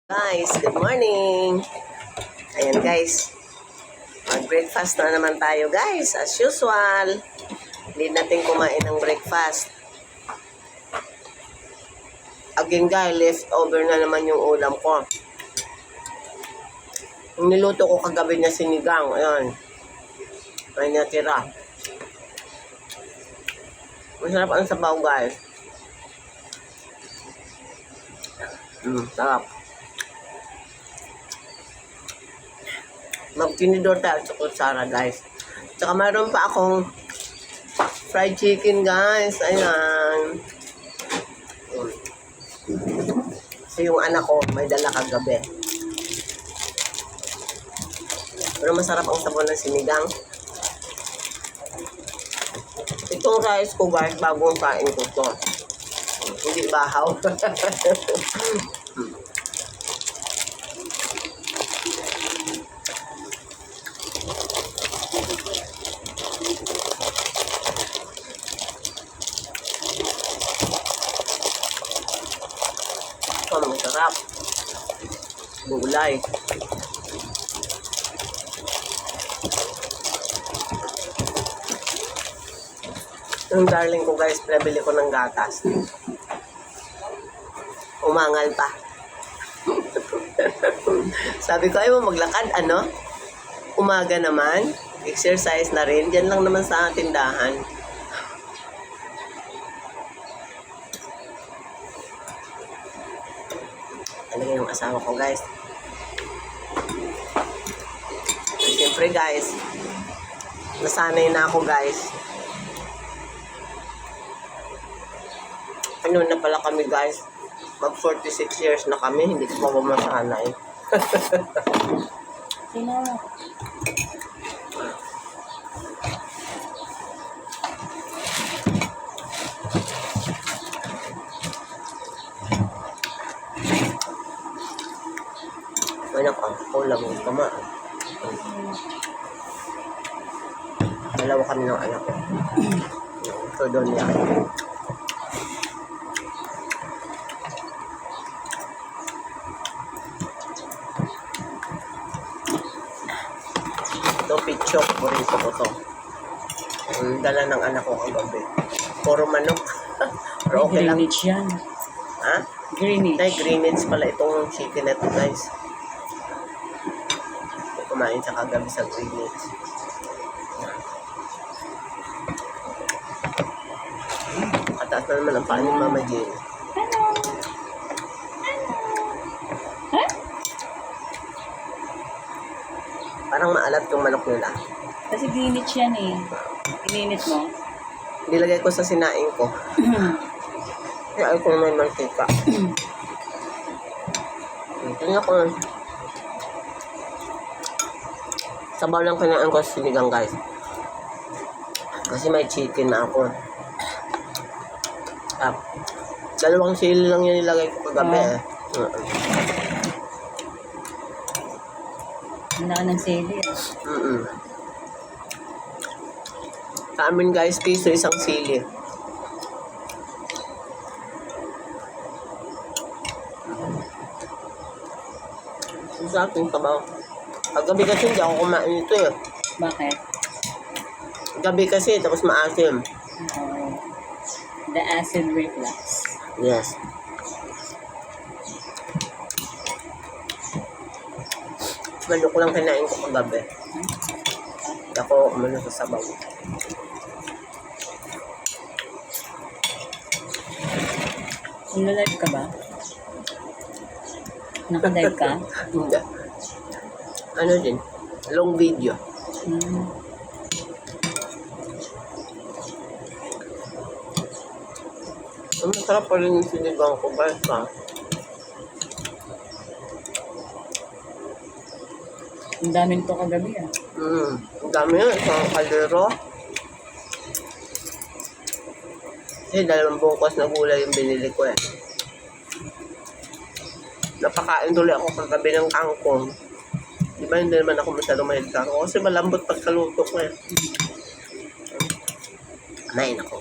Guys, good morning! Ayan guys, mag-breakfast na naman tayo guys, as usual. Hindi natin kumain ng breakfast. Again guys, leftover na naman yung ulam ko. Yung niluto ko kagabi na sinigang, ayan. May natira. Masarap ang sabaw guys. Sarap. Magtinidor tayo sa kutsara guys. Tsaka mayroon pa akong fried chicken guys. Ayan. Kasi yung anak ko may dala kagabi. Pero masarap ang sabaw ng sinigang. Itong rice ko guys, bagong kain ko to. Hindi bahaw. Masarap. Gulay. Yung darling ko guys, nabili ko ng gatas. Umangal pa. Sabi ko, ayaw mo maglakad, ano? Umaga naman. Exercise na rin. Diyan lang naman sa tindahan. Ano yung asawa ko guys. Siyempre guys, nasanay na ako guys. Ano na pala kami guys, mag 46 years na kami, hindi ko pa masanay. Sino? Anak ko, kulang yung tama. Dalawa kami ng anak ko. Ito doon yan. Ito pichok, burrito ko to. Ang dala ng anak ko kagabi. Puro manok. Pero okay lang. Greenwich yan. Ha? Greenwich. Ay, Greenwich pala itong chicken na ito guys. Kumain sa kagabi sa Greenwich. Kataas na naman ang paan ni Mama Jane. Parang maalat yung manok nila. Kasi Greenwich yan eh. Ininit mo. Nilagay ko sa sinaing ko. Kaya ay ko naman mantika. Tingnan ko. Sabaw lang kinain ko sa sinigang guys. Kasi may chicken na ako. Dalawang sili lang yung nilagay ko kagabi eh. Handa ka ng sili eh. Sa amin guys, piso isang sili. Sa akin sabaw. Paggabi kasi hindi ako kumain ito eh. Bakit? Gabi kasi, tapos maasim. The acid reflux. Yes. Manok lang kinain ko kagabi. Ako, umano sa sabaw. Naka-live ka ba? Naka-live ka? Hindi. Ano din? Long video. Ang masarap pa rin yung sinigang ko guys ha. Ang daming to kagabi ah. Ang dami yun. Isang kaldero. Kasi 2 bukas na gulay yung binili ko eh. Napakain tuloy ako kagabi ng kangkong. Di ba hindi naman ako masyadong mahilig kangkong kasi malambot pagkaluto ko eh. Nain ako.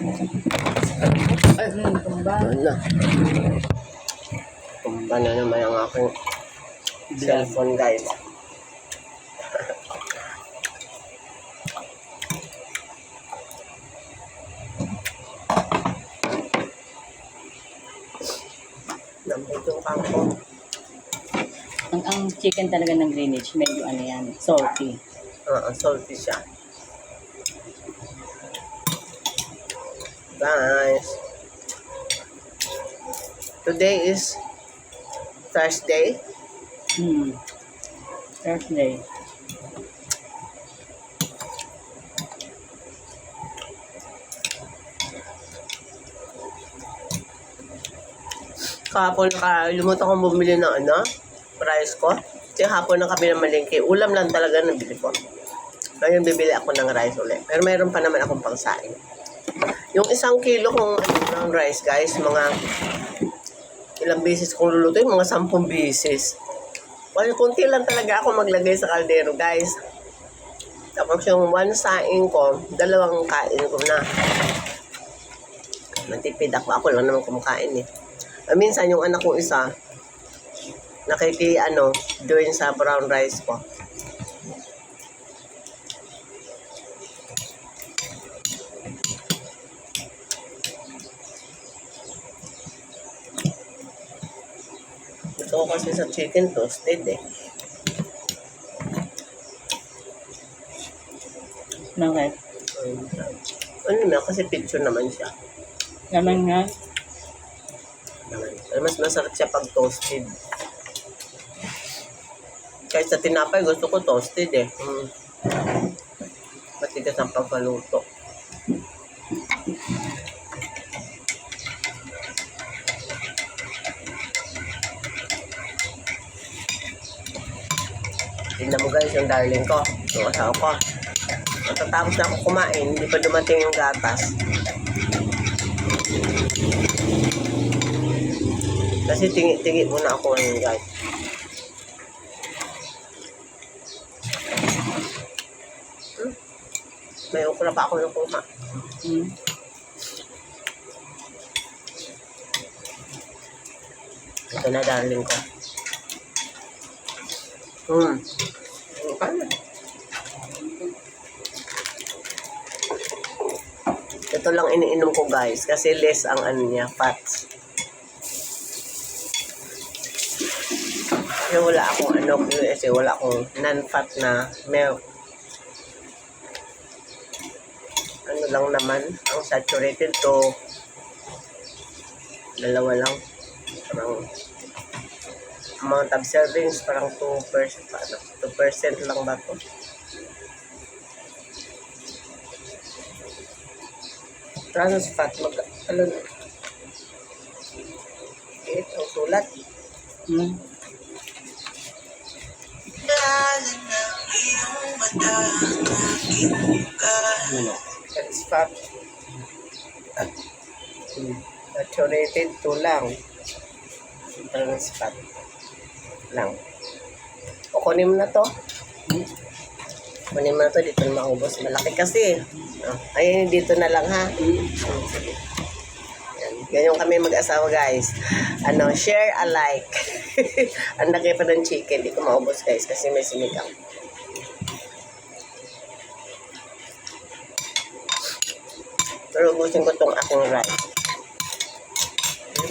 Ay, tumba. Ano? Tumba na naman ang aking cellphone, guys. Nambit yung kangkong. Ang chicken talaga ng Greenwich, medyo ano yan, salty. Salty siya. Guys, today is Thursday. Thursday. Kahapon lumutang akong bumili ng rice ko. Kasi hapon na kami ng malingki. Ulam lang talaga nabili ko. Ngayon bibili ako ng rice ulit. Pero mayroon pa naman akong pangsaing. Yung 1 kilo kong brown rice, guys, mga ilang beses kong lulutuin, mga 10 beses. Well, kunti lang talaga ako maglagay sa kaldero, guys. Tapos yung 1 saing ko, 2 kain ko na. Matipid ako. Ako lang naman kumakain eh. Minsan yung anak ko isa, join sa brown rice ko. Gusto ko kasi sa chicken toasted eh. Bakit? Ano na, kasi picture naman siya. Naman nga. Mas masarap siya pag toasted. Kahit sa tinapay, gusto ko toasted eh. Matigas ang pagkaluto. Tingnan mo guys, yung darling ko. Yung asawa ko. Matatapos na ako kumain, hindi pa dumating yung gatas. Kasi tingi-tingi muna ako ngayon guys. May okra pa ako nakuha. Ito na darling ko. Paano? Ito lang iniinom ko guys kasi less ang fats. Kasi wala akong kasi wala akong non-fat na milk. Ano lang naman, ang saturated to 2 lang. Parang amount of servings, parang 2% lang ba to? Trans fat, ang sulat. Trans fat. Saturated 2 lang. Trans fat lang. O kunin mo na to. Kunin mo na to, dito na maubos. Malaki kasi. Ay, dito na lang ha. Ganyan kami mag-asawa guys. Share alike. Ang laki pa ng chicken. Di ko maubos guys kasi may sinigang. Pero ubusin ko tong aking rice.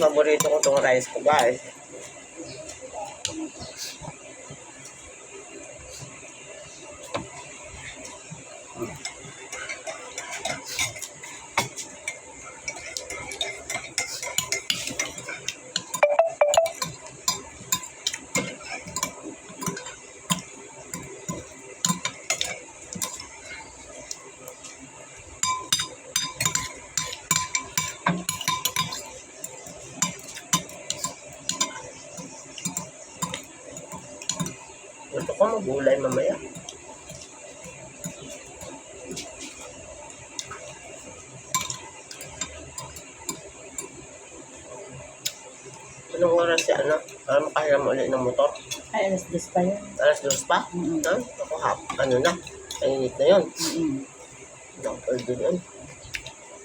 Paborito ko tong rice ko guys. Gusto ko magulay mamaya. Anong oras siya, para makahiram ulit ng motor? Ay, alas 2 pa yun. Alas 2 pa? Ako na. Kainit na yun. Pwede yun.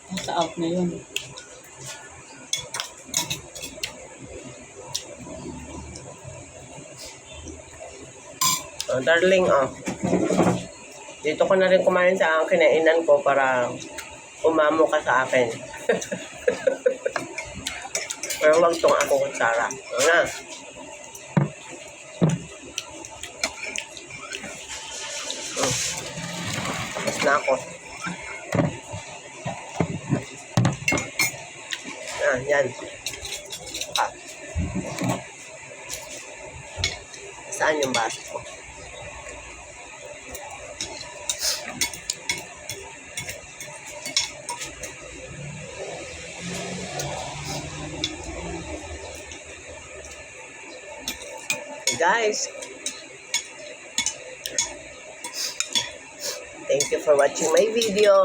Nasa out na yun. Oh, darling, oh. Dito ko na rin kumain sa kinainan ko para umamo ka sa akin. Pero wag tong ako kutsara. Ano na? Tapos na ako. Yan. Ah. Saan yung baso ko? Hey guys, thank you for watching my video.